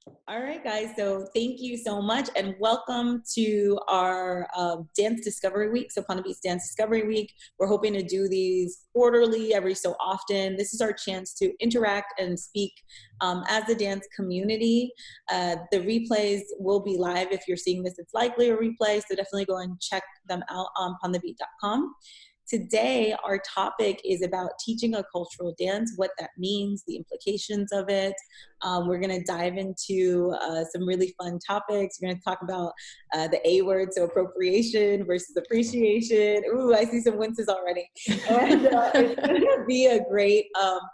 All right, guys. So thank you so much, and welcome to our Dance Discovery Week. So Palm Beach Dance Discovery Week. We're hoping to do these quarterly, every so often. This is our chance to interact and speak as a dance community. The replays will be live. If you're seeing this, it's likely a replay. So definitely go and check them out on palmthebeat.com. Today, our topic is about teaching a cultural dance, what that means, the implications of it. We're going to dive into some really fun topics. We're going to talk about the A word, so appropriation versus appreciation. Ooh, I see some winces already. And it's going to be a great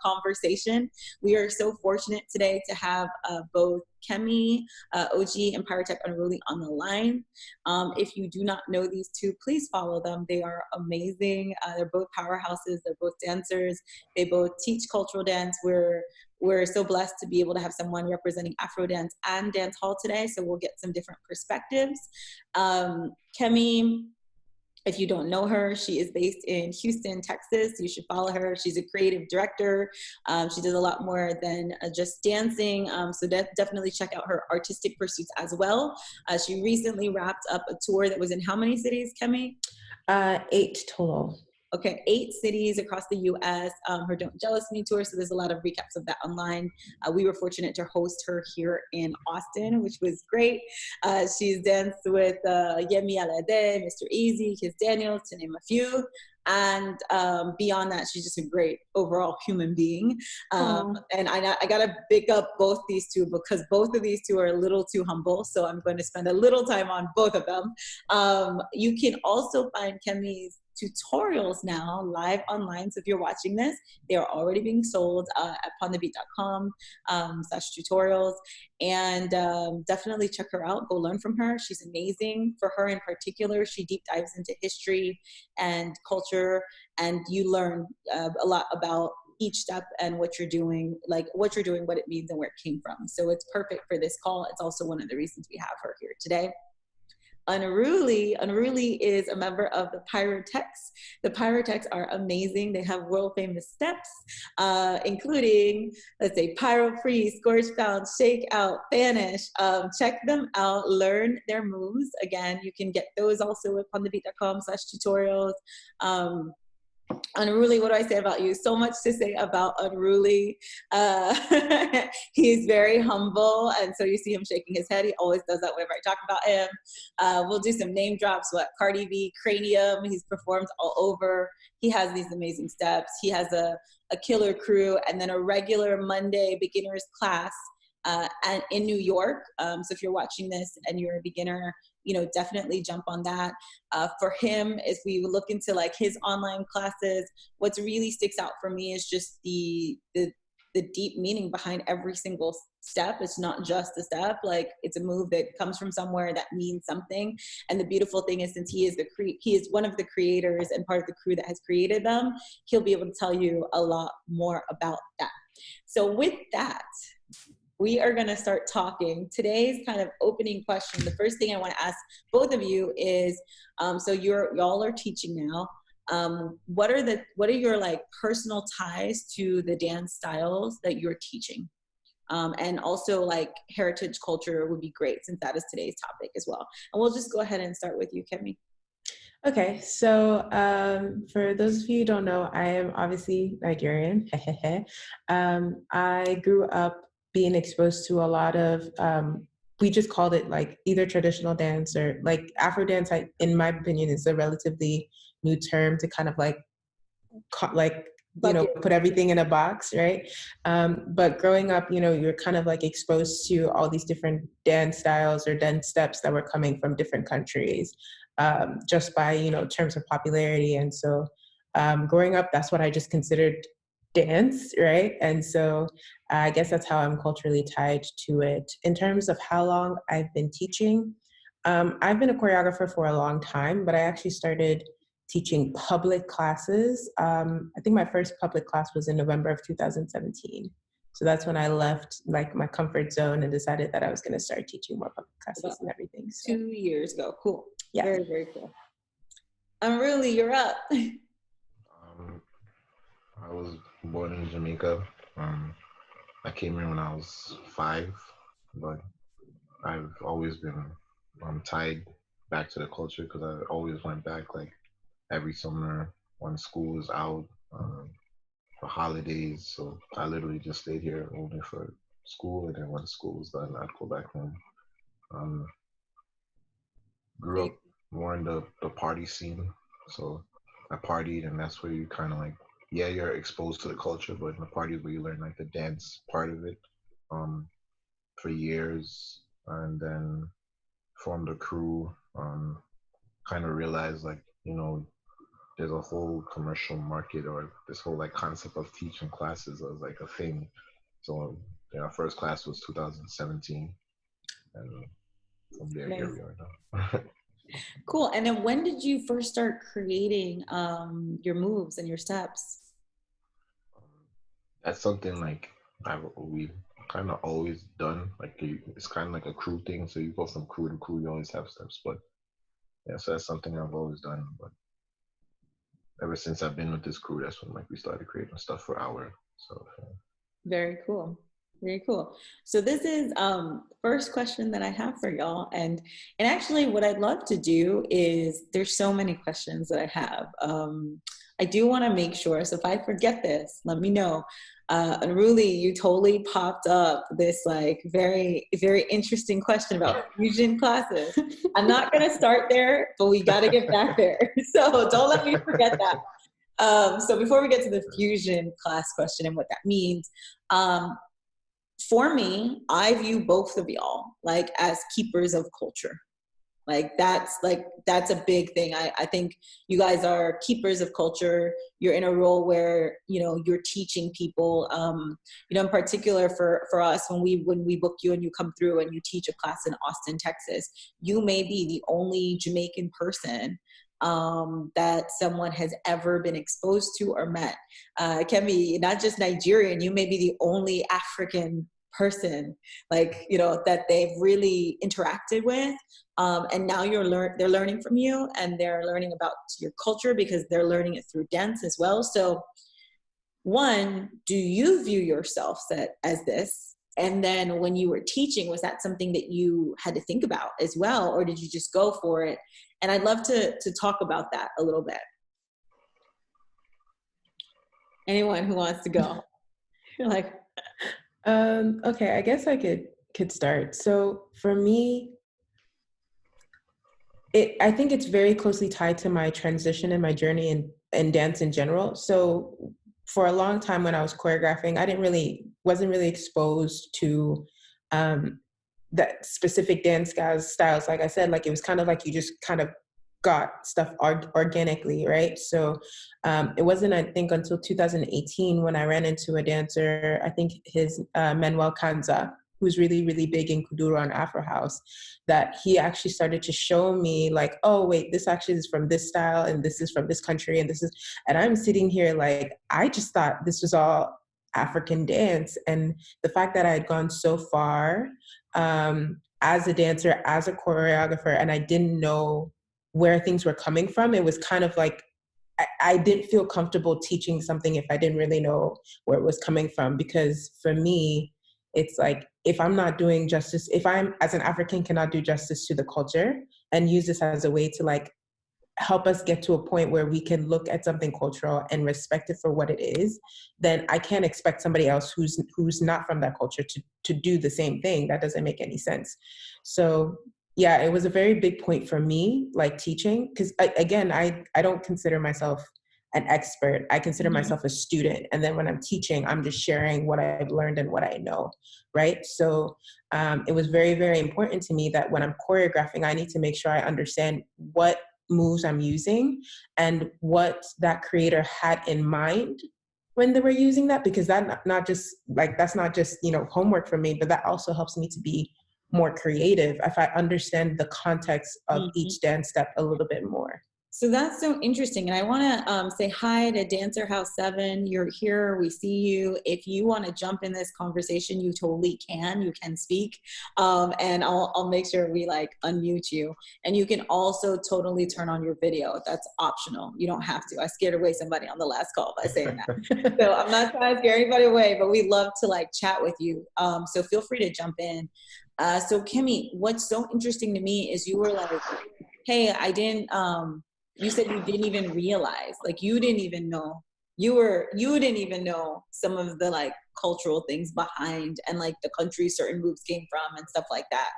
conversation. We are so fortunate today to have both Kemi, OG, and PyroTech Unruly on the line. If you do not know these two, please follow them. They are amazing. They're both powerhouses. They're both dancers. They both teach cultural dance. We're so blessed to be able to have someone representing Afro dance and dancehall today. So we'll get some different perspectives. Kemi, if you don't know her, she is based in Houston, Texas. You should follow her. She's a creative director. She does a lot more than just dancing. So definitely check out her artistic pursuits as well. She recently wrapped up a tour that was in how many cities, Kemi? 8 total. Okay, 8 cities across the U.S. Her Don't Jealous Me tour, so there's a lot of recaps of that online. We were fortunate to host her here in Austin, which was great. She's danced with Yemi Alade, Mr. Easy, Kiss Daniels, to name a few. And beyond that, she's just a great overall human being. And I gotta pick up both these two because both of these two are a little too humble. So I'm going to spend a little time on both of them. You can also find Kemi's tutorials now live online. So if you're watching this, they are already being sold at pawnthebeat.com/tutorials. And definitely check her out. Go learn from her. She's amazing. For her in particular, she deep dives into history and culture, and you learn a lot about each step and what you're doing, what it means and where it came from. So it's perfect for this call. It's also one of the reasons we have her here today. Unruly is a member of the PyroTechs. The PyroTechs are amazing. They have world famous steps, including, let's say, Pyro Freeze, Scorch Bounce, Shake Out, Vanish. Check them out, learn their moves. Again, you can get those also at pawnthebeat.com/tutorials. Unruly, what do I say about you? So much to say about Unruly. He's very humble, and so you see him shaking his head. He always does that whenever I talk about him. We'll do some name drops. Cardi B, Cranium. He's performed all over. He has these amazing steps. He has a killer crew, and then a regular Monday beginners class and in New York. So if you're watching this and you're a beginner, definitely jump on that. For him, as we look into his online classes, what's really sticks out for me is just the deep meaning behind every single step. It's not just a step, it's a move that comes from somewhere that means something. And the beautiful thing is, since he is one of the creators and part of the crew that has created them, he'll be able to tell you a lot more about that. So with that, we are going to start talking. Today's kind of opening question, the first thing I want to ask both of you is, so y'all are teaching now. What are your personal ties to the dance styles that you're teaching? And also heritage culture would be great, since that is today's topic as well. And we'll just go ahead and start with you, Kemi. Okay, so for those of you who don't know, I am obviously Nigerian. I grew up being exposed to a lot of, we just called it either traditional dance or Afro dance. In my opinion, is a relatively new term to kind of put everything in a box, right? But growing up, you're kind of exposed to all these different dance styles or dance steps that were coming from different countries, just by terms of popularity. And so growing up, that's what I just considered dance, right? And so I guess that's how I'm culturally tied to it. In terms of how long I've been teaching, I've been a choreographer for a long time, but I actually started teaching public classes. I think my first public class was in November of 2017. So that's when I left my comfort zone and decided that I was going to start teaching more public classes and everything. So. 2 years ago. Cool. Yeah. Very, very cool. Unruly, you're up. I was born in Jamaica. I came here when I was 5. but I've always been tied back to the culture because I always went back like every summer when school was out for holidays. So I literally just stayed here only for school, and then when school was done, I'd go back home. Um, Grew up more in the party scene, so I partied, and that's where you kind of like, yeah, you're exposed to the culture, but in the party is where you learn like the dance part of it. Um, for years, and then formed a crew. Kind of realized like, there's a whole commercial market, or this whole like concept of teaching classes as like a thing. So our first class was 2017, and from there here Nice. we are now. Cool. And then when did you first start creating your moves and your steps? That's something like we kind of always done. Like it's kind of like a crew thing. So you go from crew to crew, you always have steps. But yeah, so that's something I've always done. But ever since I've been with this crew, that's when like we started creating stuff for our. So Very cool. Very cool. So this is first question that I have for y'all. And actually what I'd love to do is there's so many questions that I have. I do want to make sure, so if I forget this, let me know. Unruly, you totally popped up this like very, very interesting question about fusion classes. I'm not going to start there, but we got to get back there. So don't let me forget that. So before we get to the fusion class question and what that means, for me, I view both of y'all like as keepers of culture. That's a big thing. I think you guys are keepers of culture. You're in a role where, you're teaching people, in particular for us, when we book you and you come through and you teach a class in Austin, Texas, you may be the only Jamaican person that someone has ever been exposed to or met. Kemi, not just Nigerian, you may be the only African person that they've really interacted with, and now they're learning from you, and they're learning about your culture because they're learning it through dance as well. So one, do you view yourself as this? And then when you were teaching, was that something that you had to think about as well, or did you just go for it? And I'd love to talk about that a little bit. Anyone who wants to go? You're like, okay, I guess I could start. So for me, I think it's very closely tied to my transition and my journey in dance in general. So for a long time when I was choreographing, wasn't really exposed to that specific dance styles. Like I said, like it was kind of like you just kind of got stuff organically, right? So it wasn't, I think, until 2018 when I ran into a dancer, I think his Manuel Kanza, who's really, really big in Kuduro and Afro House, that he actually started to show me like, oh, wait, this actually is from this style, and this is from this country, and I'm sitting here like, I just thought this was all African dance. And the fact that I had gone so far as a dancer, as a choreographer, and I didn't know where things were coming from, it was kind of like, I didn't feel comfortable teaching something if I didn't really know where it was coming from. Because for me, it's like, if I'm not doing justice, if I'm as an African cannot do justice to the culture and use this as a way to like help us get to a point where we can look at something cultural and respect it for what it is, then I can't expect somebody else who's not from that culture to do the same thing. That doesn't make any sense. So yeah, it was a very big point for me, like teaching, because again, I don't consider myself an expert. I consider myself a student. And then when I'm teaching, I'm just sharing what I've learned and what I know, right? So it was very, very important to me that when I'm choreographing, I need to make sure I understand what moves I'm using and what that creator had in mind when they were using that, because that's not just homework for me, but that also helps me to be more creative if I understand the context of each dance step a little bit more. So that's so interesting. And I want to say hi to Dancer House 7. You're here. We see you. If you want to jump in this conversation, you totally can. You can speak. And I'll make sure we like unmute you. And you can also totally turn on your video. That's optional. You don't have to. I scared away somebody on the last call by saying that. So I'm not trying to scare anybody away, but we love to like chat with you. So feel free to jump in. So Kemi, what's so interesting to me is you were like, hey, I didn't, you said you didn't even realize, like you didn't even know, you didn't even know some of the like cultural things behind and like the country certain moves came from and stuff like that.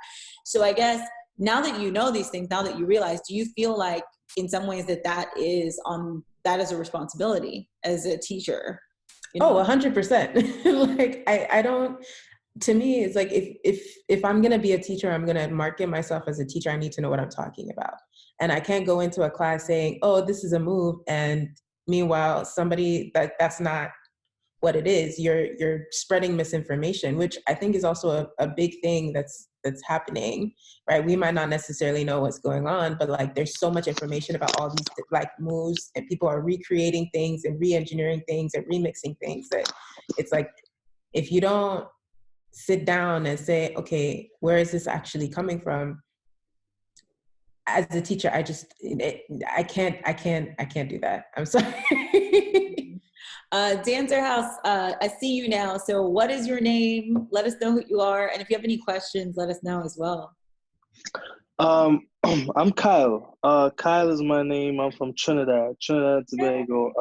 So I guess now that you know these things, now that you realize, do you feel like in some ways that is a responsibility as a teacher? You know? Oh, 100%. Like I don't, to me, it's like if I'm gonna be a teacher, I'm gonna market myself as a teacher, I need to know what I'm talking about. And I can't go into a class saying, oh, this is a move, and meanwhile somebody that's not what it is. You're spreading misinformation, which I think is also a big thing that's happening, right? We might not necessarily know what's going on, but like there's so much information about all these like moves, and people are recreating things and re-engineering things and remixing things, that it's like if you don't sit down and say, okay, where is this actually coming from? As a teacher, I can't do that. I'm sorry. Dancer House, I see you now. So what is your name? Let us know who you are. And if you have any questions, let us know as well. I'm Kyle. Kyle is my name. I'm from Trinidad and Tobago.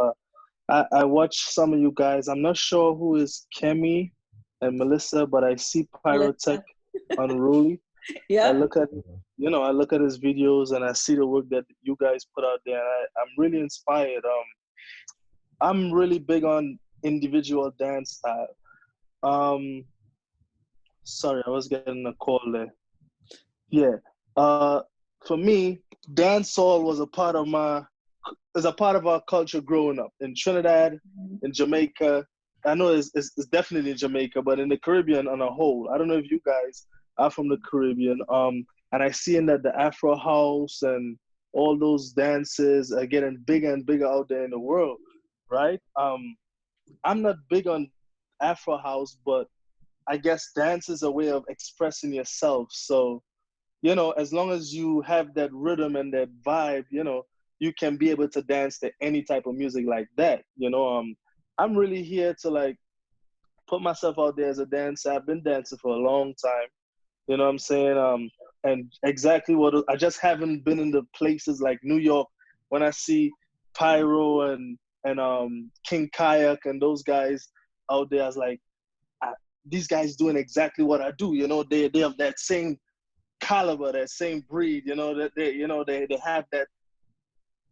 I watch some of you guys. I'm not sure who is Kemi and Melissa, but I see PyroTech, Unruly. Yeah. I look at his videos and I see the work that you guys put out there. And I'm really inspired. I'm really big on individual dance style. Sorry, I was getting a call there. Yeah. For me, dancehall was a part of our culture growing up in Trinidad, in Jamaica. I know it's definitely in Jamaica, but in the Caribbean on a whole. I don't know if you guys are from the Caribbean. And I see that the Afro house and all those dances are getting bigger and bigger out there in the world, right? I'm not big on Afro house, but I guess dance is a way of expressing yourself. So, as long as you have that rhythm and that vibe, you can be able to dance to any type of music like that. I'm really here to like put myself out there as a dancer. I've been dancing for a long time. You know what I'm saying? And exactly I just haven't been in the places like New York when I see Pyro and King Kayak and those guys out there. I was like, these guys doing exactly what I do. They have that same caliber, that same breed. That they have that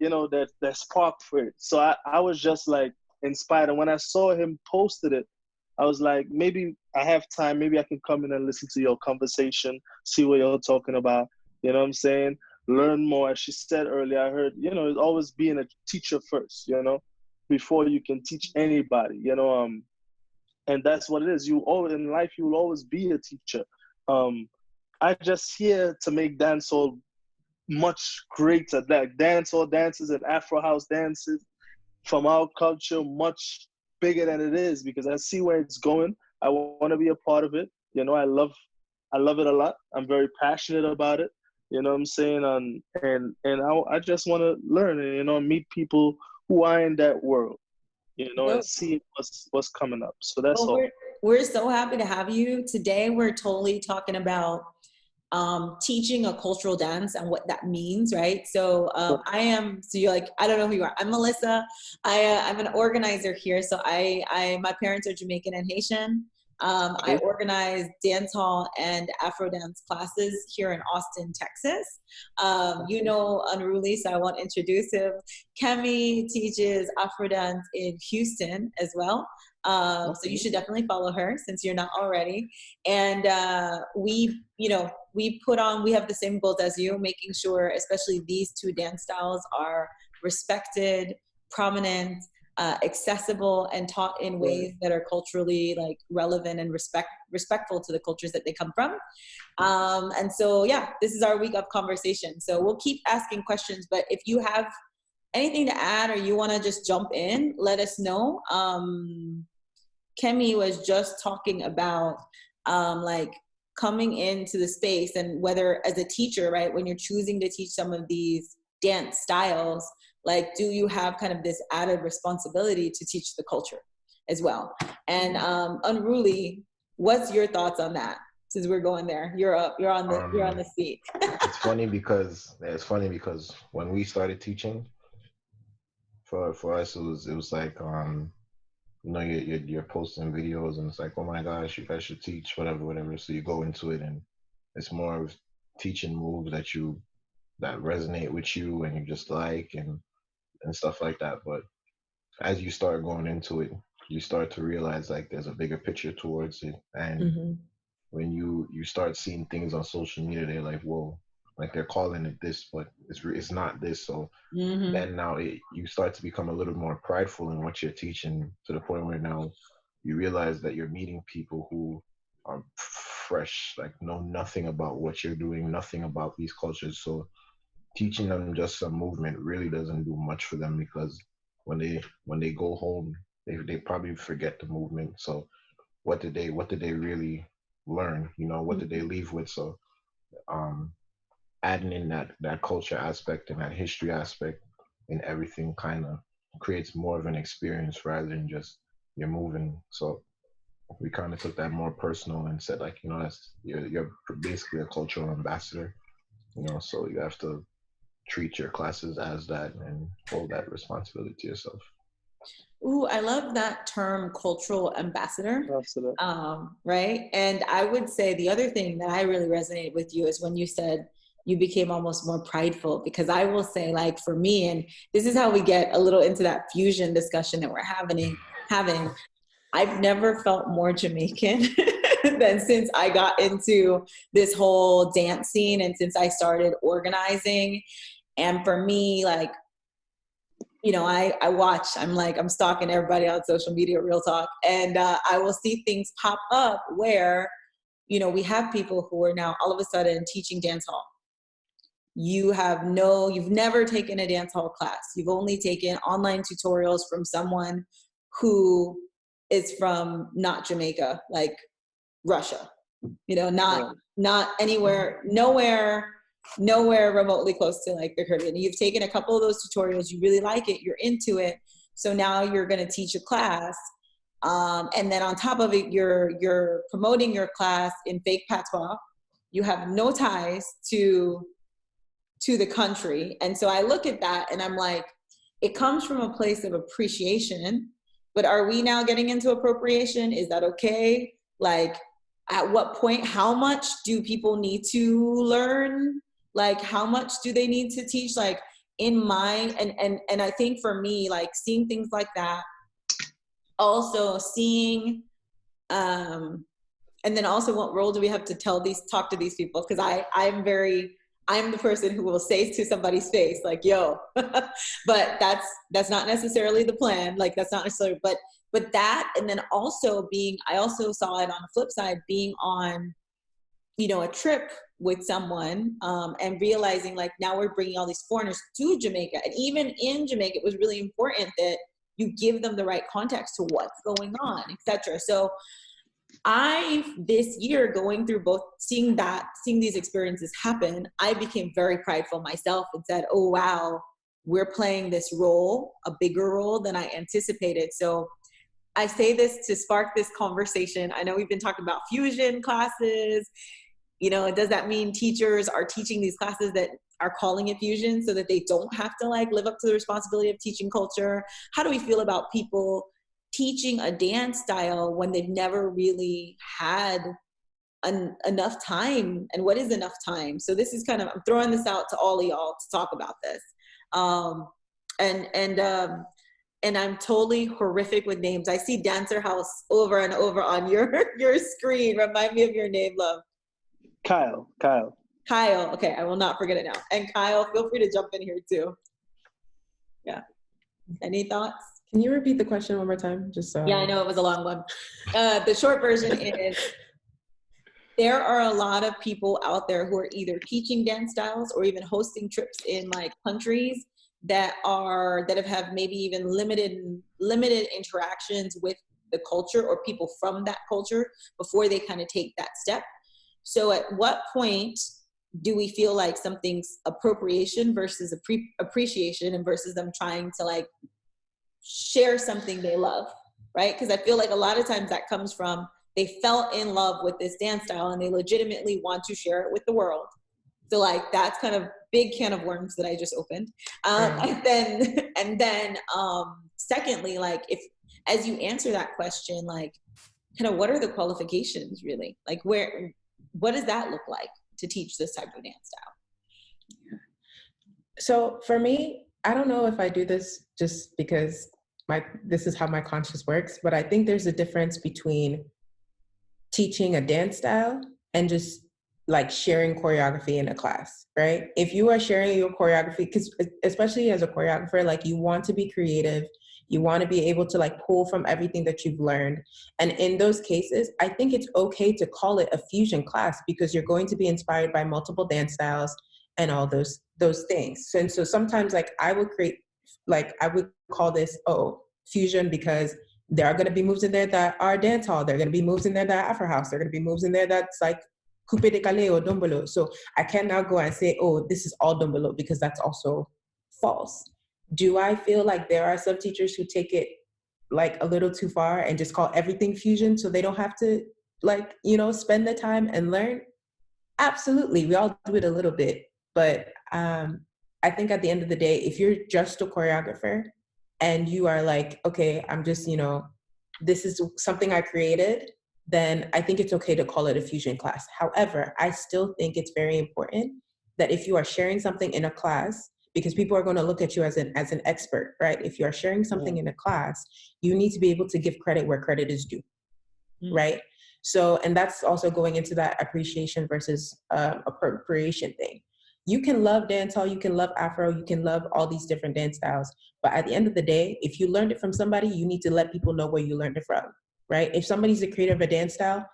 that spark for it. So I was just like inspired, and when I saw him posted it, I was like, maybe I have time, maybe I can come in and listen to your conversation, see what you're talking about. You know what I'm saying? Learn more. As she said earlier, I heard, it's always being a teacher first, before you can teach anybody, and that's what it is. In life, you will always be a teacher. I just here to make dancehall much greater. Like dancehall dances and Afro house dances from our culture, much bigger than it is, because I see where it's going. I want to be a part of it. I love it a lot. I'm very passionate about it. You know what I'm saying? And I just want to learn and meet people who are in that world. And see what's coming up. So that's all. We're so happy to have you today. We're totally talking about teaching a cultural dance and what that means, right? So you're like, I don't know who you are. I'm Melissa. I'm an organizer here. So my parents are Jamaican and Haitian. I organize dancehall and Afro dance classes here in Austin, Texas. Unruly, so I won't introduce him. Kemi teaches Afro dance in Houston as well. So you should definitely follow her since you're not already. And we have the same goals as you, making sure, especially these two dance styles are respected, prominent, accessible, and taught in ways that are culturally like relevant and respectful to the cultures that they come from. And so, this is our week of conversation. So we'll keep asking questions, but if you have anything to add, or you want to just jump in, let us know. Kemi was just talking about like coming into the space, and whether as a teacher, right, when you're choosing to teach some of these dance styles, like, do you have kind of this added responsibility to teach the culture as well? And Unruly, what's your thoughts on that? Since we're going there, you're on the seat. It's funny because when we started teaching, for us, it was like you know, you're posting videos and it's like, oh my gosh, you guys should teach whatever. So you go into it and it's more of teaching moves that resonate with you and you just like and stuff like that. But as you start going into it, you start to realize like there's a bigger picture towards it. And when you start seeing things on social media, they're like, whoa, like they're calling it this, but it's not this. So then now you start to become a little more prideful in what you're teaching, to the point where now you realize that you're meeting people who are fresh, like know nothing about what you're doing, nothing about these cultures. So teaching them just some movement really doesn't do much for them, because when they go home, they probably forget the movement. So what did they really learn? You know, what did they leave with? So adding in that culture aspect and that history aspect in everything kind of creates more of an experience rather than just you're moving. So we kind of took that more personal and said, like, you know, that's you're basically a cultural ambassador, you know, so you have to treat your classes as that and hold that responsibility to yourself. Ooh, I love that term, cultural ambassador. Right. And I would say the other thing that I really resonated with you is when you said you became almost more prideful, because I will say, like, for me, and this is how we get a little into that fusion discussion that we're having, I've never felt more Jamaican than since I got into this whole dance scene and since I started organizing. And for me, like, you know, I watch, I'm stalking everybody on social media, real talk. And I will see things pop up where, you know, we have people who are now all of a sudden teaching dance hall. You've never taken a dance hall class. You've only taken online tutorials from someone who is from not Jamaica, like Russia, you know, not anywhere, nowhere remotely close to like the Caribbean. You've taken a couple of those tutorials, you really like it, you're into it. So now you're going to teach a class. And then on top of it, you're promoting your class in fake patois. You have no ties to the country. And so I look at that and I'm like, it comes from a place of appreciation, but are we now getting into appropriation? Is that okay? Like, at what point, how much do people need to learn? Like, how much do they need to teach? Like, in my, and I think for me, like, seeing things like that, also seeing, and then also what role do we have to talk to these people? Because I'm the person who will say to somebody's face, like, yo, but that's not necessarily the plan. Like, that's not necessarily, but that, and then also I also saw it on the flip side, being on, you know, a trip with someone, and realizing, like, now we're bringing all these foreigners to Jamaica. And even in Jamaica, it was really important that you give them the right context to what's going on, etc. So this year, going through both, seeing these experiences happen, I became very prideful myself and said, oh, wow, we're playing this role, a bigger role than I anticipated. So I say this to spark this conversation. I know we've been talking about fusion classes. You know, does that mean teachers are teaching these classes that are calling it fusion so that they don't have to like live up to the responsibility of teaching culture? How do we feel about people teaching a dance style when they've never really had enough time? And what is enough time? So this is kind of, I'm throwing this out to all of y'all to talk about this. And I'm totally horrific with names. I see Dancer House over and over on your screen. Remind me of your name, love. Kyle. Okay, I will not forget it now. And Kyle, feel free to jump in here too. Yeah. Any thoughts? Can you repeat the question one more time? Just so. Yeah, I know it was a long one. The short version is, there are a lot of people out there who are either teaching dance styles or even hosting trips in like countries that have maybe even limited interactions with the culture or people from that culture before they kind of take that step. So at what point do we feel like something's appropriation versus appreciation, and versus them trying to like share something they love, right? Because I feel like a lot of times that comes from they fell in love with this dance style and they legitimately want to share it with the world. So like that's kind of big can of worms that I just opened. And then secondly, like if as you answer that question, like kind of what are the qualifications really? Like what does that look like to teach this type of dance style? So for me, I don't know if I do this just because this is how my conscience works, but I think there's a difference between teaching a dance style and just like sharing choreography in a class, right? If you are sharing your choreography, because especially as a choreographer, like you want to be creative, you want to be able to like pull from everything that you've learned. And in those cases, I think it's okay to call it a fusion class because you're going to be inspired by multiple dance styles and all those things. And so sometimes like I would call this, fusion, because there are going to be moves in there that are dance hall. There are going to be moves in there that are Afro house. There are going to be moves in there that's like coupe de calais or dombolo. So I cannot go and say, this is all dombolo, because that's also false. Do I feel like there are some teachers who take it like a little too far and just call everything fusion so they don't have to like, spend the time and learn? Absolutely. We all do it a little bit. But I think at the end of the day, if you're just a choreographer and you are like, okay, I'm just, this is something I created, then I think it's okay to call it a fusion class. However, I still think it's very important that if you are sharing something in a class, because people are going to look at you as an expert, right? If you are sharing something in a class, you need to be able to give credit where credit is due, right? So, and that's also going into that appreciation versus appropriation thing. You can love dancehall, you can love Afro, you can love all these different dance styles. But at the end of the day, if you learned it from somebody, you need to let people know where you learned it from, right? If somebody's the creator of a dance style,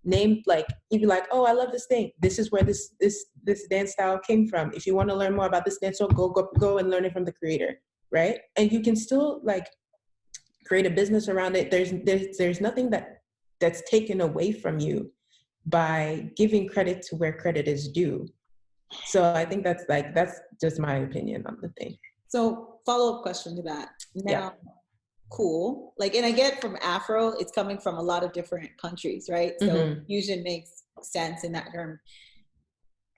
you'd be like, oh, I love this thing. This is where this dance style came from. If you want to learn more about this dance style, go and learn it from the creator, right? And you can still like create a business around it. There's nothing that's taken away from you by giving credit to where credit is due. So I think that's just my opinion on the thing. So follow-up question to that. Now, cool. Like, and I get from Afro, it's coming from a lot of different countries, right? So fusion makes sense in that term.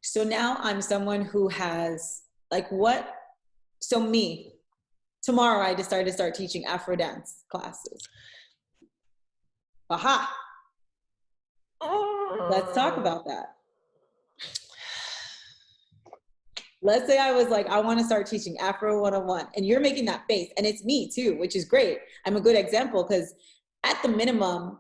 So now I'm someone who has tomorrow I decided to start teaching Afro dance classes. Aha. Let's talk about that. Let's say I was like, I want to start teaching Afro 101, and you're making that face, and it's me too, which is great. I'm a good example because at the minimum,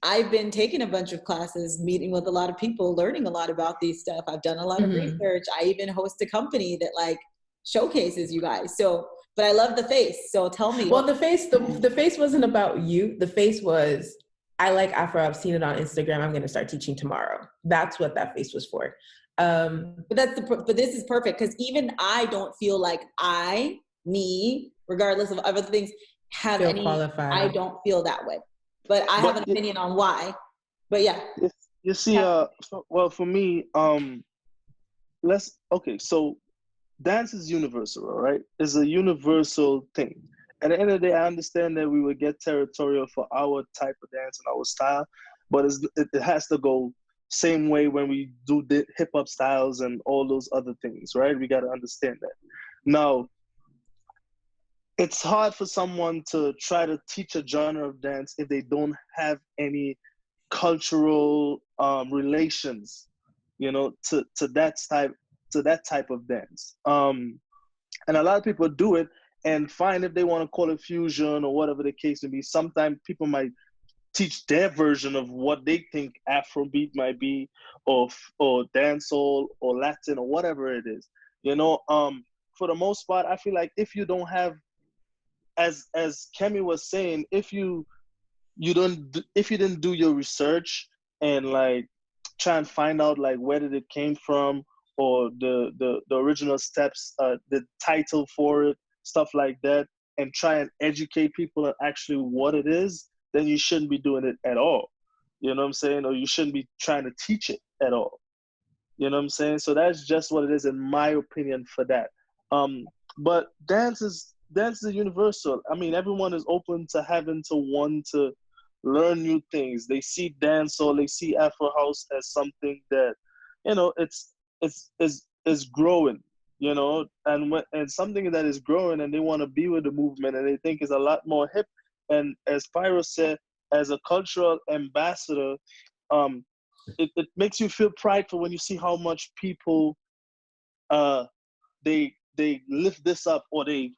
I've been taking a bunch of classes, meeting with a lot of people, learning a lot about these stuff. I've done a lot of research. I even host a company that like showcases you guys. So, but I love the face. So tell me. Well, the face wasn't about you. The face was, I like Afro. I've seen it on Instagram. I'm going to start teaching tomorrow. That's what that face was for. But this is perfect because even I don't feel like me, regardless of other things, have any qualified. I don't feel that way, but I have an opinion on why. But yeah, you see, well, for me, so dance is universal, right? It's a universal thing. At the end of the day, I understand that we would get territorial for our type of dance and our style, but it has to go same way when we do the hip hop styles and all those other things, right? We got to understand that. Now, it's hard for someone to try to teach a genre of dance if they don't have any cultural relations, to that type of dance. And a lot of people do it, and fine if they want to call it fusion or whatever the case may be. Sometimes people might teach their version of what they think Afrobeat might be, or dancehall or Latin or whatever it is. For the most part, I feel like if you don't have, as Kemi was saying, if you didn't do your research and like try and find out like where did it came from, or the original steps, the title for it, stuff like that, and try and educate people on actually what it is, then you shouldn't be doing it at all. You know what I'm saying? Or you shouldn't be trying to teach it at all. You know what I'm saying? So that's just what it is, in my opinion, for that. But dance is universal. I mean, everyone is open to having to want to learn new things. They see dancehall, they see Afro house as something that, it's growing, and something that is growing, and they want to be with the movement, and they think is a lot more hip. And as Pyro said, as a cultural ambassador, it makes you feel prideful when you see how much people they lift this up, or they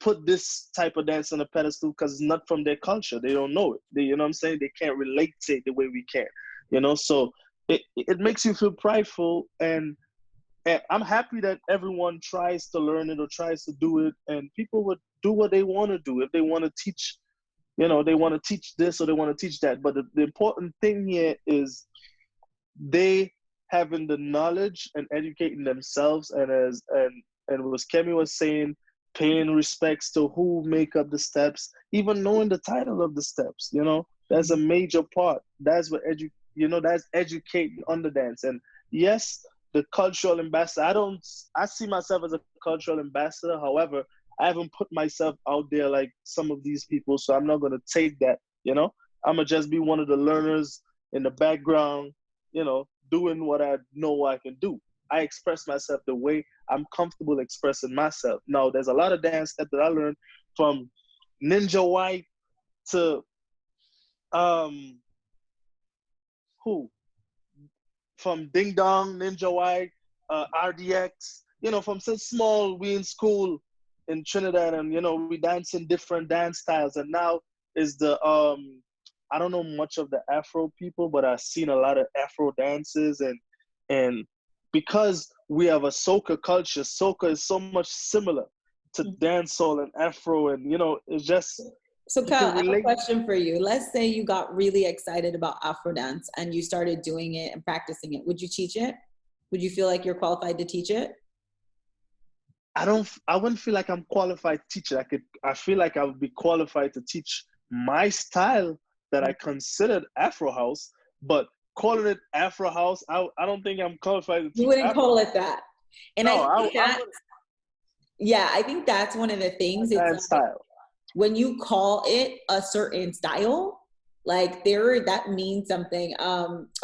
put this type of dance on a pedestal because it's not from their culture. They don't know it. You know what I'm saying? They can't relate to it the way we can. So it makes you feel prideful, and I'm happy that everyone tries to learn it or tries to do it, and people would do what they want to do. If they want to teach, they want to teach this or they want to teach that. But the important thing here is they having the knowledge and educating themselves, and what Kemi was saying, paying respects to who make up the steps, even knowing the title of the steps. That's a major part. That's what that's educating on the dance. And yes, the cultural ambassador. I see myself as a cultural ambassador. However, I haven't put myself out there like some of these people, so I'm not gonna take that. I'm gonna just be one of the learners in the background, doing what I know I can do. I express myself the way I'm comfortable expressing myself. Now, there's a lot of dance steps that I learned from Ninja White to from Ding Dong, Ninja White, RDX. From since small, we in school in Trinidad, and we dance in different dance styles. And now is the I don't know much of the Afro people, but I've seen a lot of Afro dances, and because we have a soca culture, soca is so much similar to dancehall and Afro, and it's just. So Kyle, I have a question for you. Let's say you got really excited about Afro dance and you started doing it and practicing it. Would you teach it? Would you feel like you're qualified to teach it? I wouldn't feel like I'm qualified to teach it. I feel like I would be qualified to teach my style that I considered Afro house, but calling it Afro house, I don't think I'm qualified to teach. You wouldn't call it that. And no, I think that's one of the things. It's style. When you call it a certain style, like that means something.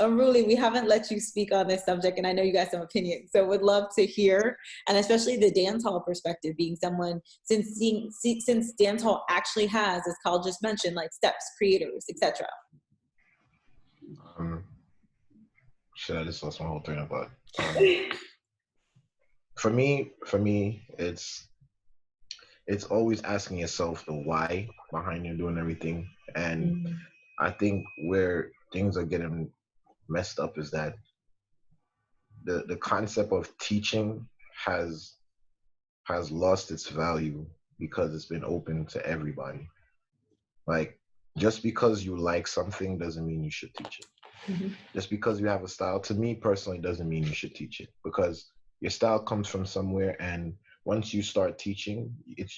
Unruly, we haven't let you speak on this subject, and I know you got some opinions, so would love to hear, and especially the dancehall perspective, being someone since dancehall actually has, as Kyle just mentioned, like steps, creators, etc. Shit, I just lost my whole train of thought. For me, it's always asking yourself the why behind you doing everything. And I think where things are getting messed up is that the concept of teaching has lost its value because it's been open to everybody. Like, just because you like something doesn't mean you should teach it. Just because you have a style, to me personally, doesn't mean you should teach it, because your style comes from somewhere, and once you start teaching, it's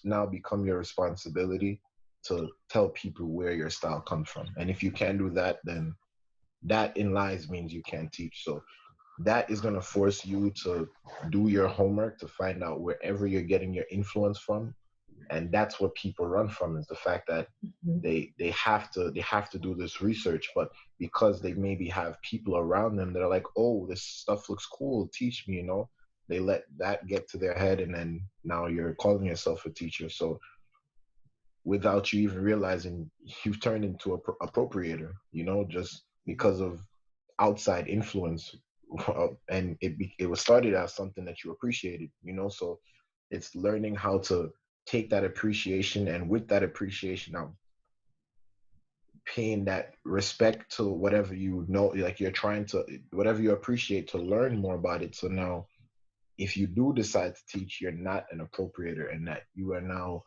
now become your responsibility to tell people where your style comes from. And if you can't do that, then that in lies means you can't teach. So that is going to force you to do your homework to find out wherever you're getting your influence from. And that's what people run from, is the fact that they have to do this research, but because they maybe have people around them that are like, oh, this stuff looks cool, teach me, they let that get to their head, and then now you're calling yourself a teacher. So without you even realizing, you've turned into a appropriator, just because of outside influence. And it was started as something that you appreciated, so it's learning how to take that appreciation, and with that appreciation, now paying that respect to whatever like you're trying to, whatever you appreciate, to learn more about it. So now, if you do decide to teach, you're not an appropriator, and that you are now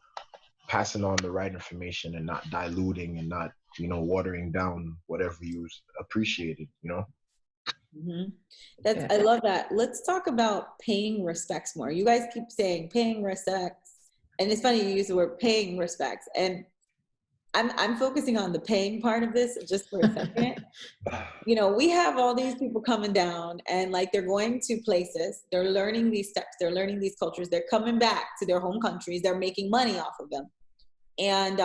passing on the right information and not diluting and not, watering down whatever you appreciated, Mm-hmm. Yeah. I love that. Let's talk about paying respects more. You guys keep saying paying respects, and it's funny you use the word paying respects, and I'm focusing on the paying part of this just for a second. You know, we have all these people coming down, and like they're going to places, they're learning these steps, they're learning these cultures, they're coming back to their home countries, they're making money off of them. And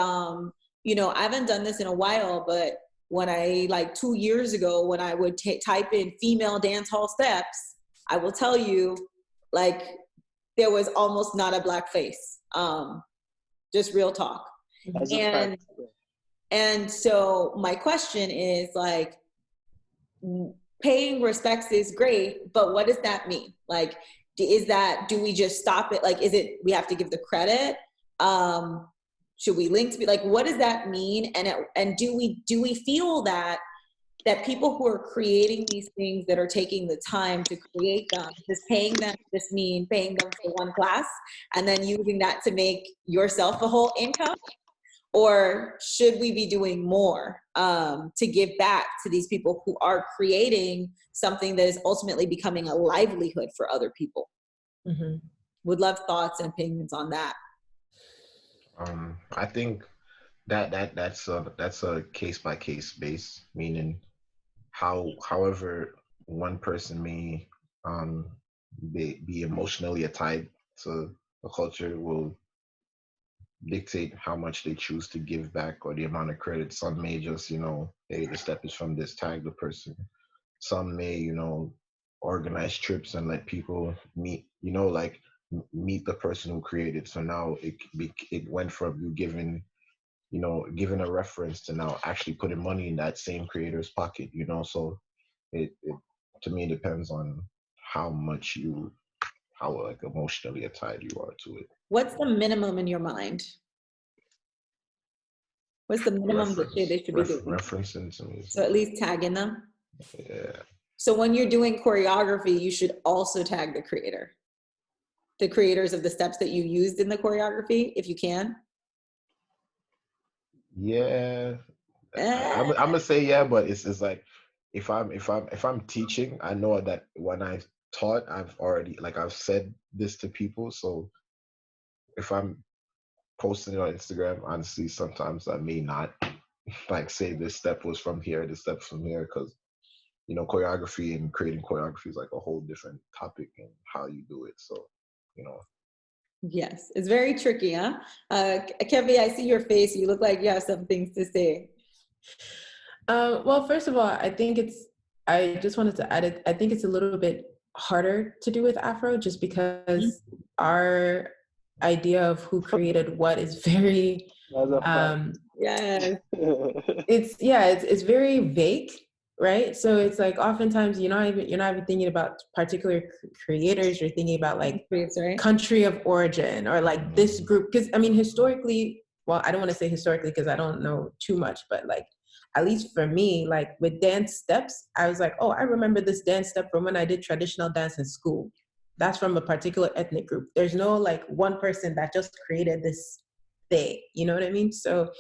you know, I haven't done this in a while, but when I, like 2 years ago, when I would type in female dance hall steps, I will tell you, like, there was almost not a black face. Just real talk. As a And fact. and so my question is, like, paying respects is great, but what does that mean? Like, is that, do we just stop it? Like, is it, we have to give the credit? Should we link to be, like, what does that mean? And do we feel that people who are creating these things, that are taking the time to create them, just paying them, just mean paying them for one class and then using that to make yourself a whole income? Or should we be doing more to give back to these people who are creating something that is ultimately becoming a livelihood for other people? Mm-hmm. Would love thoughts and opinions on that. I think that's a case by case base, meaning however one person may be emotionally tied to the culture will dictate how much they choose to give back or the amount of credit. Some may just, hey, the step is from this, tag the person. Some may, organize trips and let people meet, like meet the person who created. So now it went from you giving a reference to now actually putting money in that same creator's pocket, So it to me depends on how like emotionally tied you are to it. What's the minimum in your mind? What's the minimum that they should be doing? Referencing to me. So at least tagging them? Yeah. So when you're doing choreography, you should also tag the creators of the steps that you used in the choreography, if you can. Yeah. I'm gonna say yeah, but it's like if I'm teaching, I know that when I taught, I've said this to people. So if I'm posting it on Instagram, honestly, sometimes I may not like say this step was from here, this step from here, because choreography and creating choreography is like a whole different topic and how you do it. So, Yes, it's very tricky, huh? Kemi, I see your face. You look like you have some things to say. Well, first of all, I just wanted to add it. I think it's a little bit harder to do with Afro just because our idea of who created what is very, Yes. it's very vague, right? So it's like oftentimes you're not even thinking about particular creators. You're thinking about like country of origin or like this group. Because I mean, historically, well, I don't want to say historically because I don't know too much, but like at least for me, like with dance steps, I was like, oh, I remember this dance step from when I did traditional dance in school. That's from a particular ethnic group. There's no like one person that just created this thing. You know what I mean? So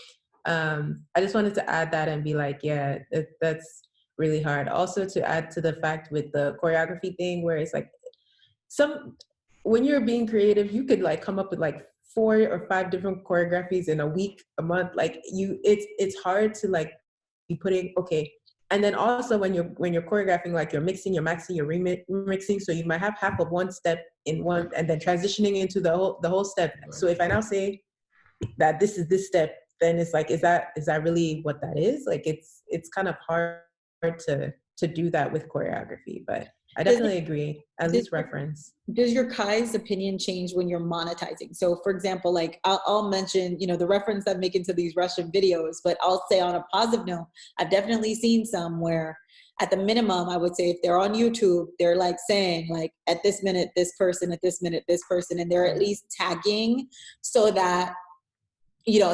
I just wanted to add that and be like, yeah, that's really hard. Also to add to the fact with the choreography thing where it's like when you're being creative, you could like come up with like 4 or 5 different choreographies in a week, a month. Like it's hard to like be putting, okay. And then also when you're choreographing, like you're mixing, you're maxing, you're remixing. So you might have half of one step in one and then transitioning into the whole step. So if I now say that this is this step, then it's like, is that really what that is? Like it's kind of hard to do that with choreography, but I definitely agree. At least reference. Does your Kai's opinion change when you're monetizing? So for example, like I'll mention, the reference I'm making to these Russian videos, but I'll say on a positive note, I've definitely seen some where at the minimum, I would say if they're on YouTube, they're like saying like at this minute, this person, at this minute, this person, and they're at least tagging so that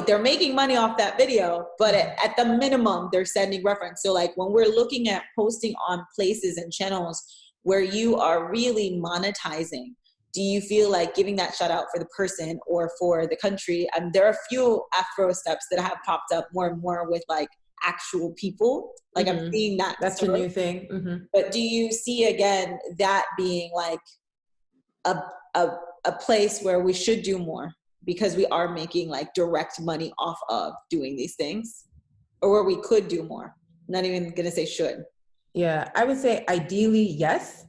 they're making money off that video, but at the minimum, they're sending reference. So like when we're looking at posting on places and channels where you are really monetizing, do you feel like giving that shout out for the person or for the country? There are a few Afro steps that have popped up more and more with like actual people. Like I'm seeing that. That's a new thing. But do you see again that being like a place where we should do more because we are making like direct money off of doing these things, or where we could do more? Not even gonna say should. Yeah, I would say ideally yes,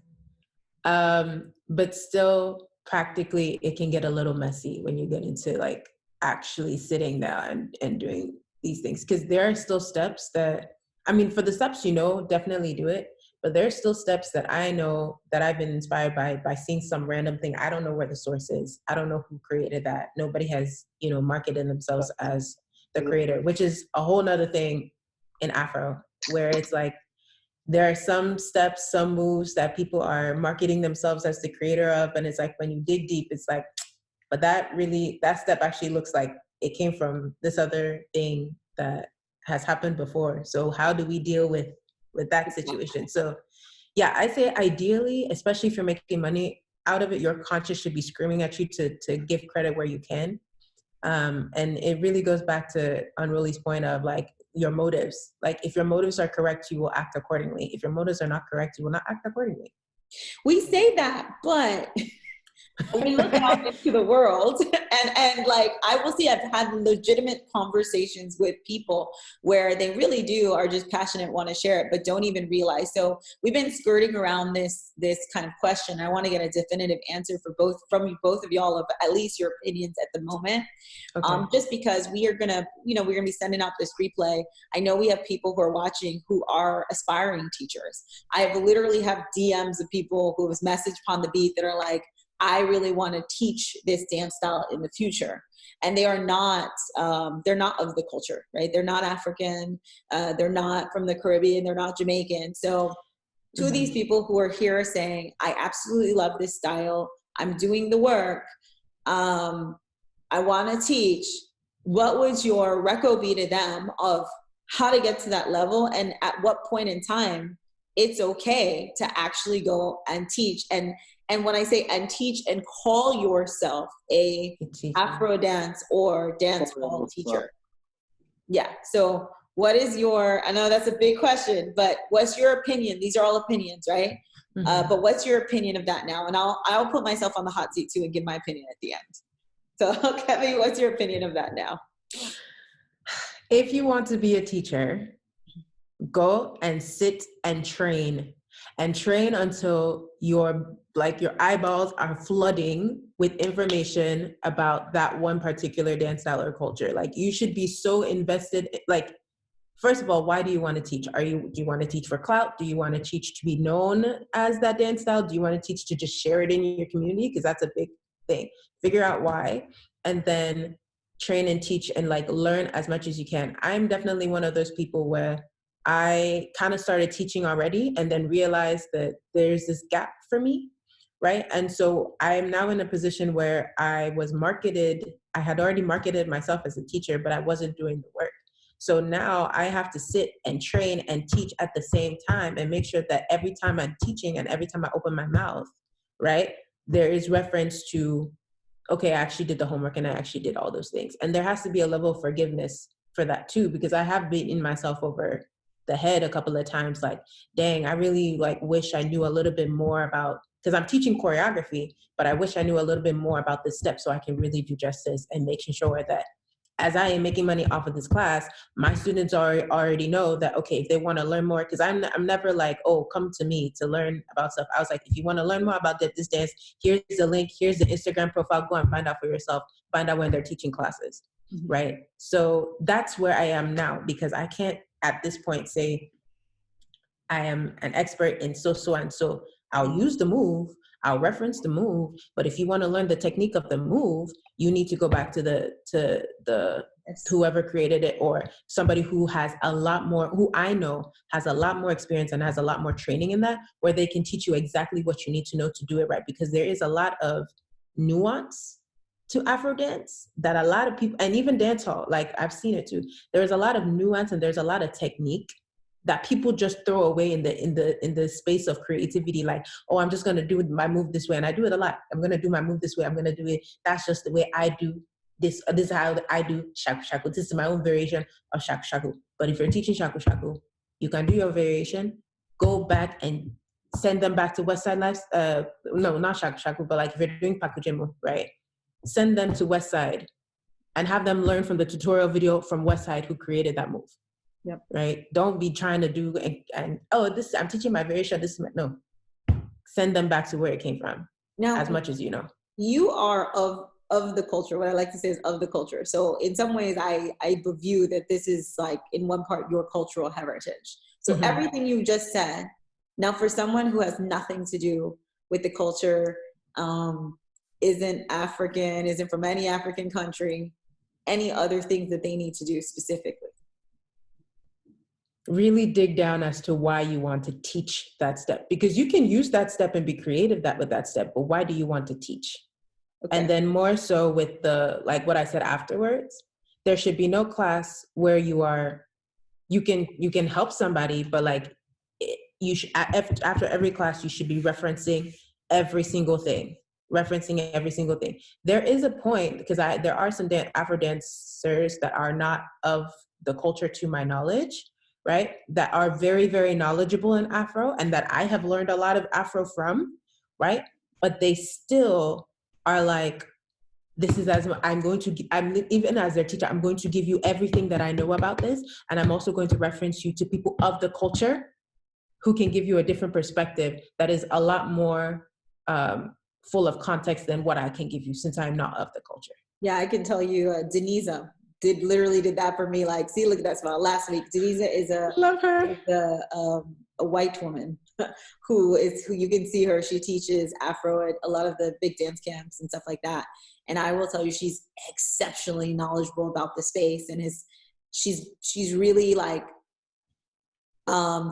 but still practically it can get a little messy when you get into like actually sitting down and doing these things, because there are still steps that, I mean, for the steps, definitely do it, but there's still steps that I know that I've been inspired by seeing some random thing. I don't know where the source is. I don't know who created that. Nobody has, marketed themselves as the creator, which is a whole nother thing in Afro, where it's like, there are some steps, some moves that people are marketing themselves as the creator of. And it's like, when you dig deep, it's like, but that step actually looks like it came from this other thing that has happened before. So how do we deal with that situation? So yeah, I say ideally, especially if you're making money out of it, your conscience should be screaming at you to give credit where you can. And it really goes back to Unruly's point of like your motives. Like if your motives are correct, you will act accordingly. If your motives are not correct, you will not act accordingly. We say that, but we look out into the world and like I will see, I've had legitimate conversations with people where they really are just passionate, want to share it, but don't even realize. So we've been skirting around this kind of question. I want to get a definitive answer from both of y'all of at least your opinions at the moment. Okay. Just because we are gonna, we're gonna be sending out this replay. I know we have people who are watching who are aspiring teachers. I literally have DMs of people who have messaged Upon the Beat that are like, I really want to teach this dance style in the future. And they are not, they're not of the culture, right? They're not African. They're not from the Caribbean. They're not Jamaican. So two of these people who are here saying, I absolutely love this style. I'm doing the work. I want to teach. What would your reco be to them of how to get to that level? And at what point in time it's okay to actually go and teach? And when I say and teach and call yourself a Afro dance or dancehall teacher. Yeah. So what is I know that's a big question, but what's your opinion? These are all opinions, right? But what's your opinion of that now? And I'll put myself on the hot seat too and give my opinion at the end. So Kemi, what's your opinion of that now? If you want to be a teacher, go and sit and train until your eyeballs are flooding with information about that one particular dance style or culture. Like you should be so invested. Like, first of all, why do you want to teach? Do you want to teach for clout? Do you want to teach to be known as that dance style? Do you want to teach to just share it in your community? Because that's a big thing. Figure out why, and then train and teach and like learn as much as you can. I'm definitely one of those people where I kind of started teaching already and then realized that there's this gap for me, right? And so I'm now in a position where I had already marketed myself as a teacher, but I wasn't doing the work. So now I have to sit and train and teach at the same time and make sure that every time I'm teaching and every time I open my mouth, right, there is reference to, okay, I actually did the homework and I actually did all those things. And there has to be a level of forgiveness for that too, because I have beaten myself over the head a couple of times, like, dang, I really wish I knew a little bit more about, because I'm teaching choreography, but I wish I knew a little bit more about this step so I can really do justice and making sure that as I am making money off of this class, my students already know that, okay, if they want to learn more, because I'm never like, oh, come to me to learn about stuff. I was like, if you want to learn more about this dance, here's the link, here's the Instagram profile, go and find out for yourself, find out when they're teaching classes, right? So that's where I am now, because I can't at this point say I am an expert in so and so. I'll use the move, I'll reference the move, but if you want to learn the technique of the move, you need to go back to the whoever created it, or somebody who has a lot more, who I know has a lot more experience and has a lot more training in that, where they can teach you exactly what you need to know to do it right. Because there is a lot of nuance to Afro dance that a lot of people, and even dancehall, like I've seen it too, there's a lot of nuance and there's a lot of technique that people just throw away in the space of creativity. Like, oh, I'm just going to do my move this way. And I do it a lot. I'm going to do my move this way. I'm going to do it. That's just the way I do this is how I do shaku shaku. This is my own variation of shaku shaku. But if you're teaching shaku shaku, you can do your variation, go back and send them back to Westside Life. No, not shaku shaku, but like if you're doing pakujemo, right? Send them to Westside and have them learn from the tutorial video from Westside who created that move. Yep. Right? Don't be trying to do and this I'm teaching my variation. This is no. Send them back to where it came from. Now, as much as you know. You are of the culture. What I like to say is of the culture. So in some ways, I view that this is like in one part your cultural heritage. So everything you just said. Now, for someone who has nothing to do with the culture, isn't African, isn't from any African country, any other things that they need to do specifically? Really dig down as to why you want to teach that step, because you can use that step and be creative with that step, but why do you want to teach? Okay. And then more so with the, like what I said afterwards, there should be no class where you can help somebody, but like you should, after every class, you should be referencing every single thing. There is a point, because there are some Afro dancers that are not of the culture to my knowledge, right? That are very, very knowledgeable in Afro and that I have learned a lot of Afro from, right? But they still are like, this is as I'm even as their teacher, I'm going to give you everything that I know about this. And I'm also going to reference you to people of the culture who can give you a different perspective that is a lot more full of context than what I can give you, since I'm not of the culture. Yeah, I can tell you, Denisa literally did that for me. Like, see, look at that smile. Last week, Denisa is a white woman who you can see her. She teaches Afro at a lot of the big dance camps and stuff like that. And I will tell you, she's exceptionally knowledgeable about the space, and she's really like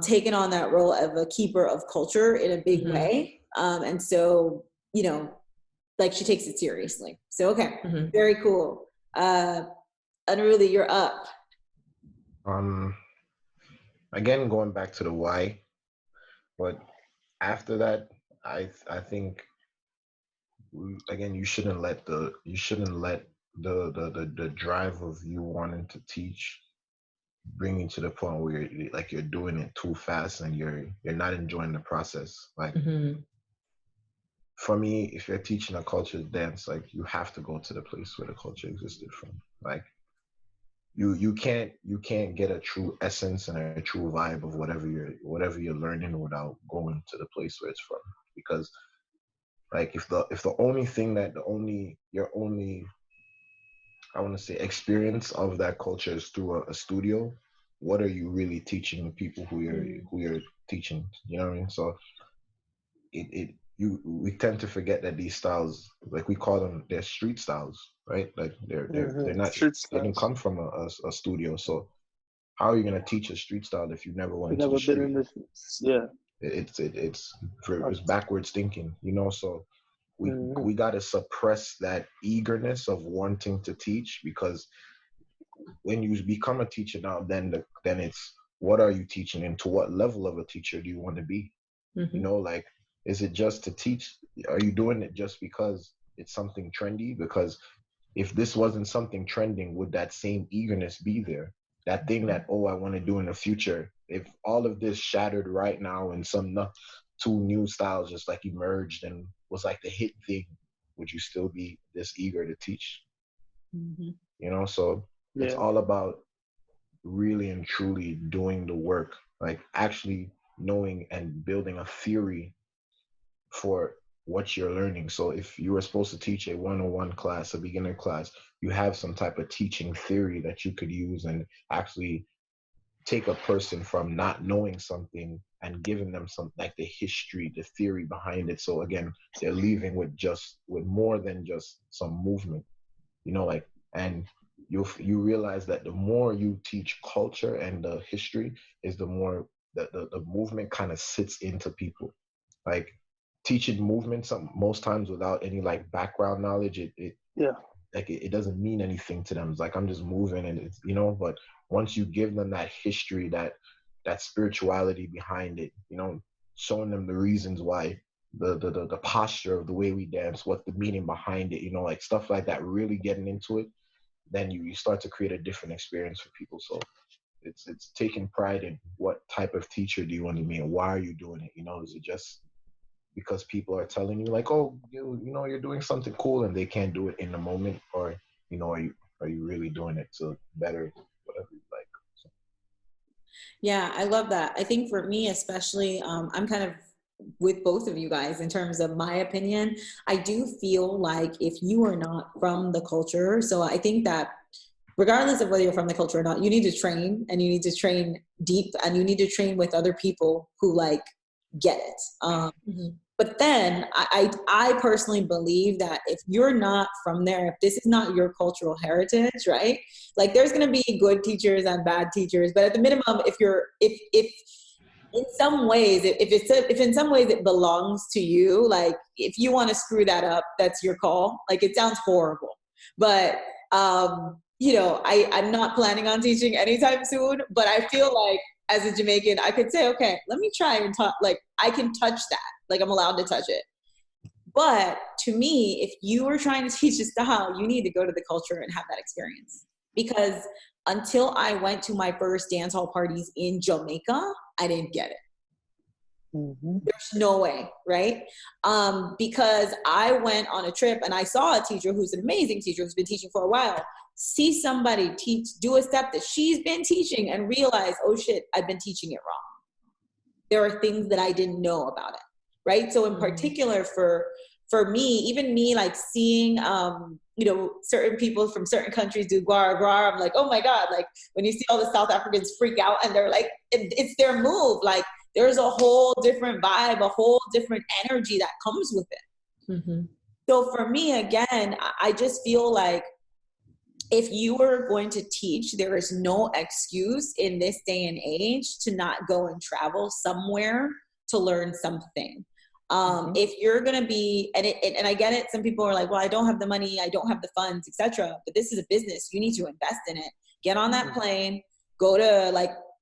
taken on that role of a keeper of culture in a big way. And so, you know, like she takes it seriously. So, okay, very cool. Unruly, you're up. Again, going back to the why, but after that, I think again you shouldn't let the drive of you wanting to teach bring you to the point where you're doing it too fast and you're not enjoying the process. Like for me, if you're teaching a culture dance, like you have to go to the place where the culture existed from. Like you can't get a true essence and a true vibe of whatever you're learning without going to the place where it's from. Because like if the only thing that your only I want to say experience of that culture is through a studio, what are you really teaching the people who you're teaching? You know what I mean? So we tend to forget that these styles, like we call them, they're street styles, right? Like they're not, they didn't come from a studio. So how are you gonna teach a street style if you never went to the street? Been in this, yeah. It's backwards thinking, you know. So we gotta suppress that eagerness of wanting to teach, because when you become a teacher now, then it's what are you teaching and to what level of a teacher do you want to be? You know, like, is it just to teach? Are you doing it just because it's something trendy? Because if this wasn't something trending, would that same eagerness be there? That thing that, I want to do in the future. If all of this shattered right now and some two new styles just like emerged and was like the hit thing, would you still be this eager to teach? You know, so it's all about really and truly doing the work, like actually knowing and building a theory for what you're learning. So if you were supposed to teach a 101 class, a beginner class, you have some type of teaching theory that you could use and actually take a person from not knowing something and giving them some, like, the history, the theory behind it. So again, they're leaving with more than just some movement, you know, like, and you realize that the more you teach culture and the history is the more the movement kind of sits into people. Like, teaching movement most times without any like background knowledge, it doesn't mean anything to them. It's like, I'm just moving, and it's, you know. But once you give them that history, that spirituality behind it, you know, showing them the reasons why the posture of the way we dance, what the meaning behind it, like stuff like that, really getting into it, then you start to create a different experience for people. So it's taking pride in what type of teacher do you want to be and why are you doing it? Is it just because people are telling you like, oh, you're doing something cool and they can't do it in the moment, or are you really doing it to better whatever you like? So. Yeah, I love that. I think for me, especially, I'm kind of with both of you guys in terms of my opinion. I do feel like if you are not from the culture, so I think that regardless of whether you're from the culture or not, you need to train, and you need to train deep, and you need to train with other people who like get it. But then I personally believe that if you're not from there, if this is not your cultural heritage, right? Like there's going to be good teachers and bad teachers, but at the minimum, if in some ways, if in some ways it belongs to you, like if you want to screw that up, that's your call. Like it sounds horrible, but I'm not planning on teaching anytime soon, but I feel like as a Jamaican, I could say, okay, let me try and talk, like I can touch that. Like I'm allowed to touch it. But to me, if you are trying to teach a style, you need to go to the culture and have that experience. Because until I went to my first dance hall parties in Jamaica, I didn't get it. There's no way, right? Because I went on a trip and I saw a teacher who's an amazing teacher who's been teaching for a while, see somebody do a step that she's been teaching and realize, oh shit, I've been teaching it wrong. There are things that I didn't know about it, right? So in particular for me, even me, like seeing, certain people from certain countries do guar guar, I'm like, oh my God, like when you see all the South Africans freak out and they're like, it's their move. Like there's a whole different vibe, a whole different energy that comes with it. So for me, again, I just feel like if you are going to teach, there is no excuse in this day and age to not go and travel somewhere to learn something. If you're going to be, and I get it, some people are like, well, I don't have the money, I don't have the funds, etc. But this is a business. You need to invest in it. Get on that plane, go to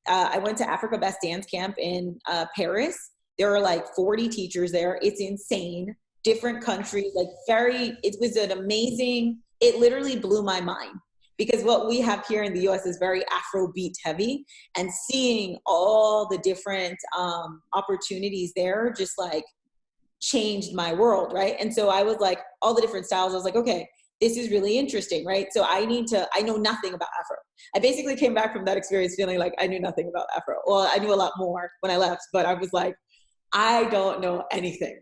I went to Africa Best Dance Camp in Paris. There are like 40 teachers there. It's insane. Different countries, it was an amazing, it literally blew my mind. Because what we have here in the US is very Afrobeat heavy, and seeing all the different opportunities there just like changed my world, right? And so I was like, all the different styles, I was like, okay, this is really interesting, right? So I know nothing about Afro. I basically came back from that experience feeling like I knew nothing about Afro. Well, I knew a lot more when I left, but I was like, I don't know anything.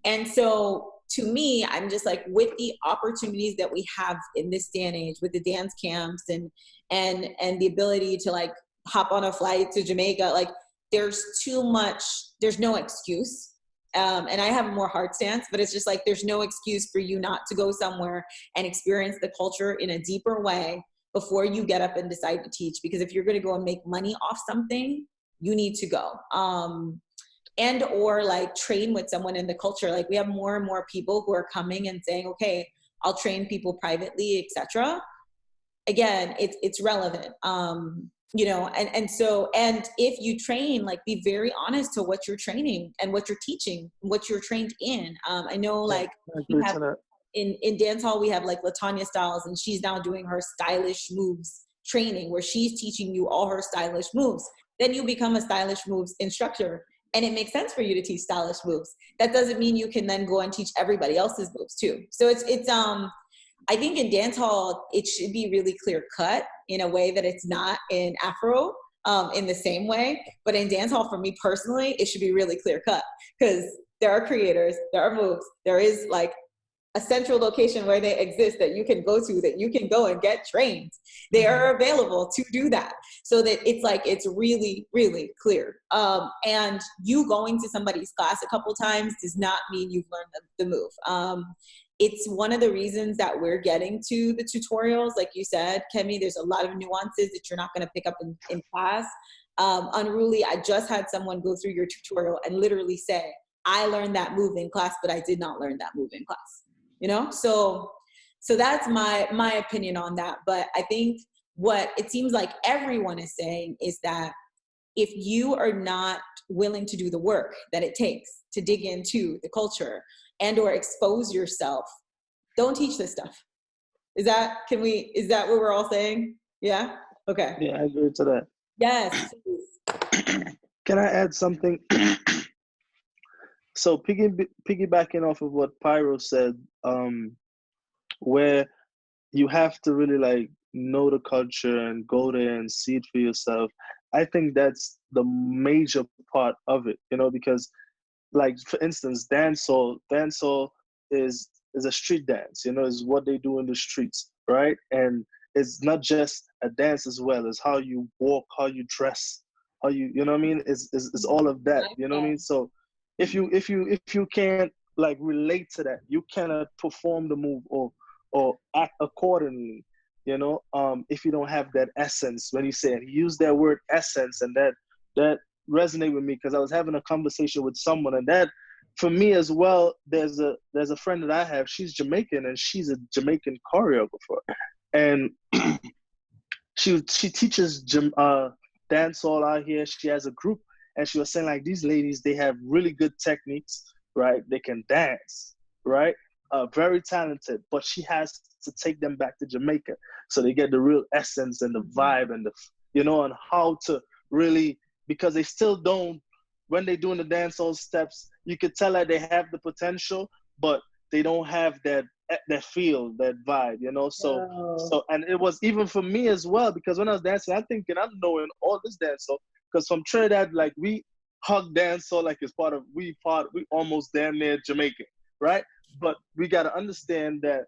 And so to me, I'm just like, with the opportunities that we have in this day and age, with the dance camps and the ability to like hop on a flight to Jamaica, like there's no excuse. And I have a more hard stance, but it's just like, there's no excuse for you not to go somewhere and experience the culture in a deeper way before you get up and decide to teach. Because if you're going to go and make money off something, you need to go. And or like train with someone in the culture. Like we have more and more people who are coming and saying, okay, I'll train people privately, etc. Again, it's relevant. And if you train, like be very honest to what you're training and what you're teaching, what you're trained in. I know like we have, in dance hall, we have like Latanya Styles, and she's now doing her stylish moves training where she's teaching you all her stylish moves. Then you become a stylish moves instructor. And it makes sense for you to teach stylish moves. That doesn't mean you can then go and teach everybody else's moves too. So it's I think in dance hall, it should be really clear cut in a way that it's not in Afro in the same way. But in dance hall, for me personally, it should be really clear cut because there are creators, there are moves, there is like a central location where they exist that you can go to, that you can go and get trained. They are available to do that. So that it's like, it's really, really clear. And you going to somebody's class a couple times does not mean you've learned the move. It's one of the reasons that we're getting to the tutorials. Like you said, Kemi, there's a lot of nuances that you're not gonna pick up in class. Unruly, I just had someone go through your tutorial and literally say, I learned that move in class, but I did not learn that move in class. So that's my opinion on that. But I think what it seems like everyone is saying is that if you are not willing to do the work that it takes to dig into the culture and or expose yourself, don't teach this stuff. Is that what we're all saying? Yeah? Okay. Yeah, I agree to that. Yes, please. Can I add something? So piggybacking off of what Pyro said, where you have to really like know the culture and go there and see it for yourself. I think that's the major part of it, because like for instance, dancehall is a street dance, is what they do in the streets, right? And it's not just a dance as well, it's how you walk, how you dress, how you know what I mean? It's all of that, you know what I mean? So if you can't like relate to that, you cannot perform the move or act accordingly, if you don't have that essence. When he said, he used that word essence, and that resonate with me, because I was having a conversation with someone, and that for me as well, there's a friend that I have, she's Jamaican, and she's a Jamaican choreographer, and she teaches dancehall out here. She has a group, and she was saying like, these ladies, they have really good techniques, right? They can dance, right? Very talented, but she has to take them back to Jamaica so they get the real essence and the vibe and and how to really, because they still don't, when they're doing the dancehall steps, you could tell that they have the potential, but they don't have that feel, that vibe, So, and it was even for me as well, because when I was dancing, I'm thinking I'm knowing all this dancehall, because from Trinidad, like we hug dancehall like it's we almost damn near Jamaican, right? But we got to understand that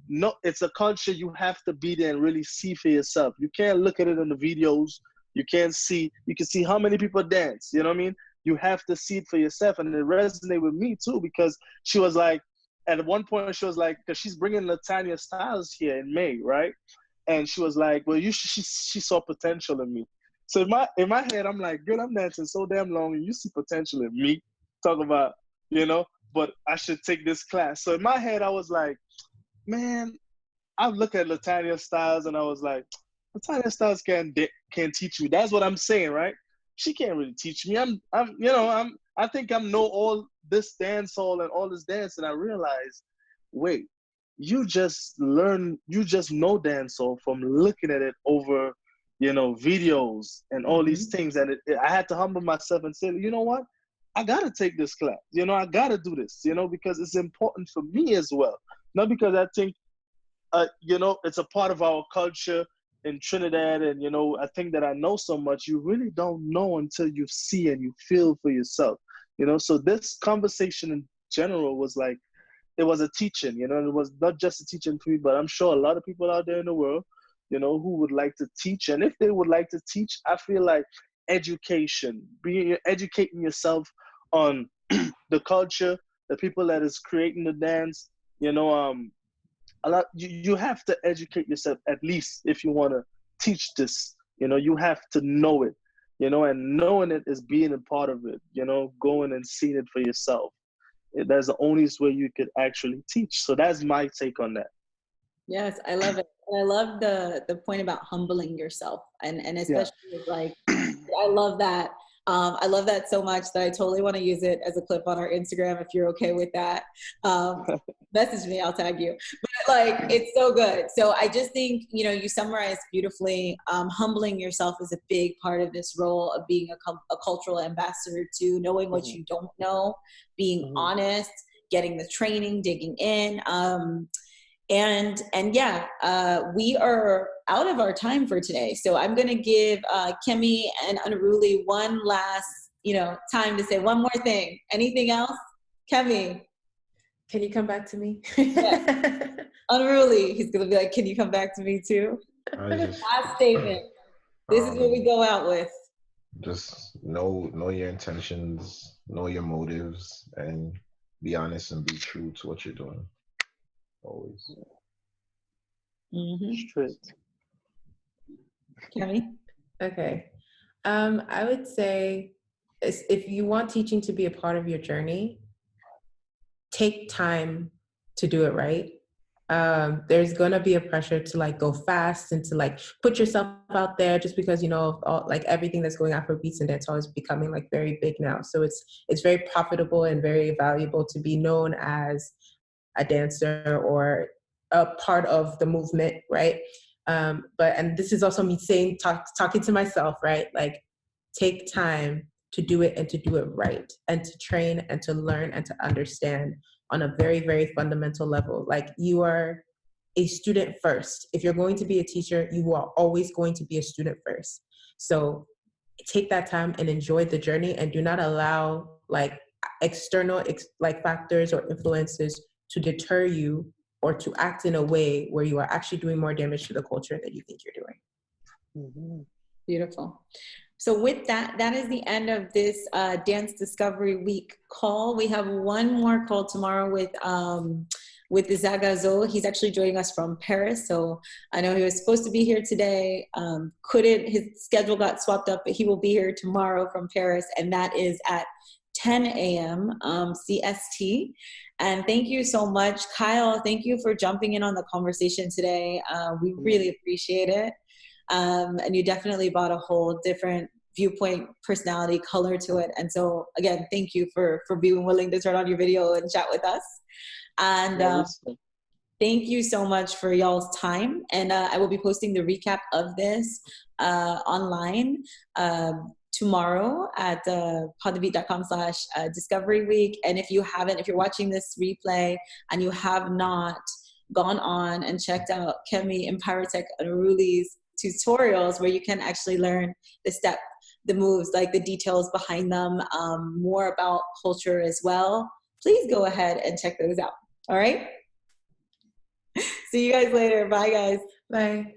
no, it's a culture you have to be there and really see for yourself. You can't look at it in the videos. You can see how many people dance, you know what I mean? You have to see it for yourself. And it resonated with me too, because she was like, at one point she was like, because she's bringing Latanya Styles here in May, right? And she was like, well, she saw potential in me. So in my head, I'm like, girl, I'm dancing so damn long and you see potential in me. Talk about, but I should take this class. So in my head, I was like, man, I look at Latanya Styles and I was like, Latanya Styles can't teach me. That's what I'm saying, right? She can't really teach me. I think I know all this dancehall and all this dance, and I realized, wait, you just know dancehall from looking at it over, videos and all these things. And I had to humble myself and say, you know what? I gotta take this class. I gotta do this, because it's important for me as well. Not because I think, it's a part of our culture in Trinidad, and I think that I know so much. You really don't know until you see and you feel for yourself. So this conversation in general was like, it was a teaching. It was not just a teaching for me, but I'm sure a lot of people out there in the world, who would like to teach. And if they would like to teach, I feel like educating yourself on the culture, the people that is creating the dance, a lot. You have to educate yourself, at least if you want to teach this. You have to know it. And knowing it is being a part of it. Going and seeing it for yourself. That's the only way you could actually teach. So that's my take on that. Yes, I love it. And I love the point about humbling yourself, and especially like, I love that. I love that so much that I totally want to use it as a clip on our Instagram if you're okay with that. Message me, I'll tag you. But like, it's so good. So I just think, you summarized beautifully. Humbling yourself is a big part of this role of being a cultural ambassador too, knowing what you don't know, being honest, getting the training, digging in. And we are out of our time for today. So I'm going to give Kemi and Unruly one last, time to say one more thing. Anything else? Kemi. Can you come back to me? Yeah. Unruly. He's going to be like, can you come back to me too? Last statement. This is what we go out with. Just know your intentions, know your motives, and be honest and be true to what you're doing. Always. Straight. Kemi? Okay. I would say, if you want teaching to be a part of your journey, take time to do it right. there's gonna be a pressure to like go fast and to like put yourself out there, just because like everything that's going Afro beats and dancehall is becoming like very big now. So it's very profitable and very valuable to be known as a dancer or a part of the movement, right? And this is also me talking to myself, right? Like, take time to do it and to do it right, and to train and to learn and to understand on a very, very fundamental level. Like, you are a student first. If you're going to be a teacher, you are always going to be a student first. So take that time and enjoy the journey, and do not allow like external like factors or influences to deter you or to act in a way where you are actually doing more damage to the culture that you think you're doing. Mm-hmm. Beautiful. So with that, that is the end of this Dance Discovery Week call. We have one more call tomorrow with Zagazo. He's actually joining us from Paris. So I know he was supposed to be here today. His schedule got swapped up, but he will be here tomorrow from Paris. And that is at 10 a.m. CST. And thank you so much, Kyle. Thank you for jumping in on the conversation today. We really appreciate it. And you definitely brought a whole different viewpoint, personality, color to it. And so again, thank you for being willing to turn on your video and chat with us. And thank you so much for y'all's time. And I will be posting the recap of this online tomorrow at podthebeat.com/discovery week. And if you're watching this replay and you have not gone on and checked out Kemi and PyroTech and Unruly's tutorials, where you can actually learn the moves, like the details behind them, more about culture as well, please go ahead and check those out. All right. See you guys later. Bye, guys. Bye.